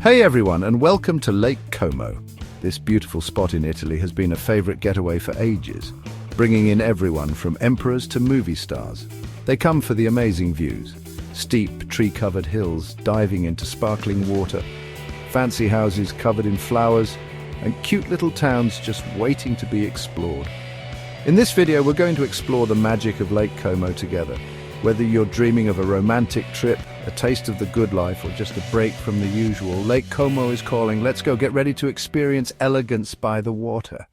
Hey everyone, and welcome to Lake Como. This beautiful spot in Italy has been a favorite getaway for ages, bringing in everyone from emperors to movie stars. They come for the amazing views, steep, tree-covered hills diving into sparkling water, fancy houses covered in flowers, and cute little towns just waiting to be explored. In this video, we're going to explore the magic of Lake Como together. Whether you're dreaming of a romantic trip, a taste of the good life, or just a break from the usual, Lake Como is calling. Let's go get ready to experience elegance by the water.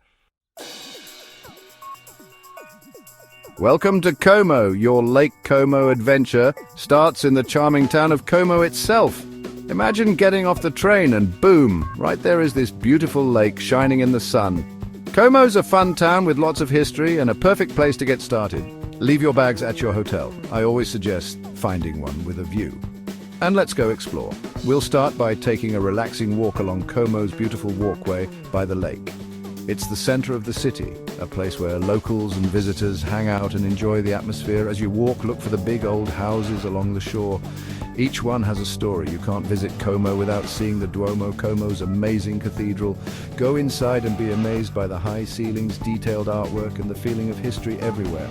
Welcome to Como. Your Lake Como adventure starts in the charming town of Como itself. Imagine getting off the train and boom, right there is this beautiful lake shining in the sun. Como's a fun town with lots of history and a perfect place to get started. Leave your bags at your hotel. I always suggest finding one with a view. And let's go explore. We'll start by taking a relaxing walk along Como's beautiful walkway by the lake. It's the center of the city, a place where locals and visitors hang out and enjoy the atmosphere. As you walk, look for the big old houses along the shore. Each one has a story. You can't visit Como without seeing the Duomo, Como's amazing cathedral. Go inside and be amazed by the high ceilings, detailed artwork, and the feeling of history everywhere.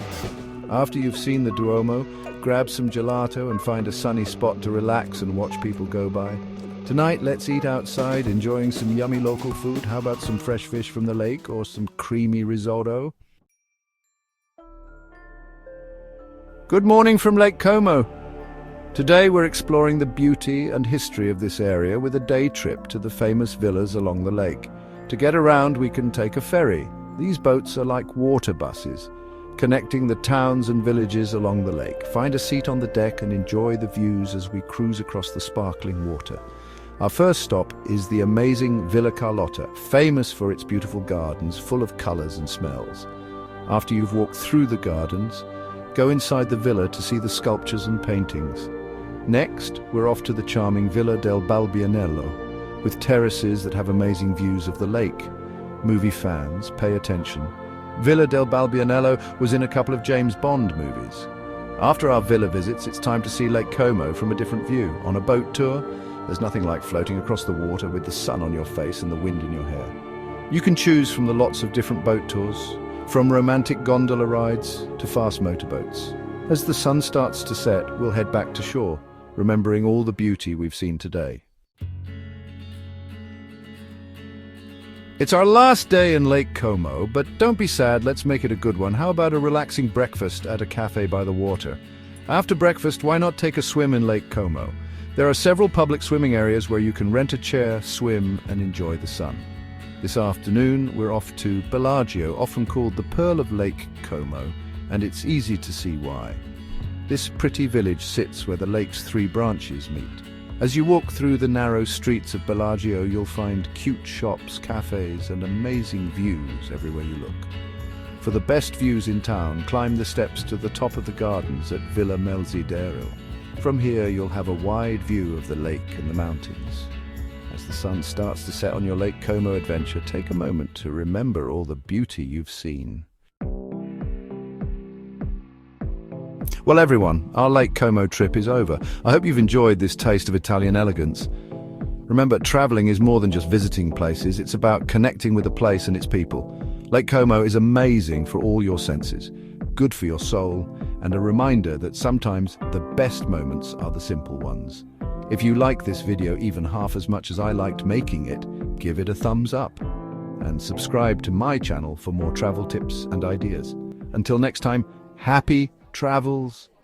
After you've seen the Duomo, grab some gelato and find a sunny spot to relax and watch people go by. Tonight, let's eat outside, enjoying some yummy local food. How about some fresh fish from the lake or some creamy risotto? Good morning from Lake Como. Today we're exploring the beauty and history of this area with a day trip to the famous villas along the lake. To get around, we can take a ferry. These boats are like water buses, connecting the towns and villages along the lake. Find a seat on the deck and enjoy the views as we cruise across the sparkling water. Our first stop is the amazing Villa Carlotta, famous for its beautiful gardens full of colors and smells. After you've walked through the gardens, go inside the villa to see the sculptures and paintings. Next, we're off to the charming Villa del Balbianello, with terraces that have amazing views of the lake. Movie fans, pay attention. Villa del Balbianello was in a couple of James Bond movies. After our villa visits, it's time to see Lake Como from a different view. On a boat tour, there's nothing like floating across the water with the sun on your face and the wind in your hair. You can choose from the lots of different boat tours, from romantic gondola rides to fast motorboats. As the sun starts to set, we'll head back to shore, remembering all the beauty we've seen today. It's our last day in Lake Como, but don't be sad, let's make it a good one. How about a relaxing breakfast at a cafe by the water? After breakfast, why not take a swim in Lake Como? There are several public swimming areas where you can rent a chair, swim, and enjoy the sun. This afternoon, we're off to Bellagio, often called the Pearl of Lake Como, and it's easy to see why. This pretty village sits where the lake's three branches meet. As you walk through the narrow streets of Bellagio, you'll find cute shops, cafes, and amazing views everywhere you look. For the best views in town, climb the steps to the top of the gardens at Villa Melzidero. From here, you'll have a wide view of the lake and the mountains. As the sun starts to set on your Lake Como adventure, take a moment to remember all the beauty you've seen. Well everyone, our Lake Como trip is over. I hope you've enjoyed this taste of Italian elegance. Remember, traveling is more than just visiting places, it's about connecting with a place and its people. Lake Como is amazing for all your senses, good for your soul, and a reminder that sometimes the best moments are the simple ones. If you like this video even half as much as I liked making it, give it a thumbs up. And subscribe to my channel for more travel tips and ideas. Until next time, happy travels.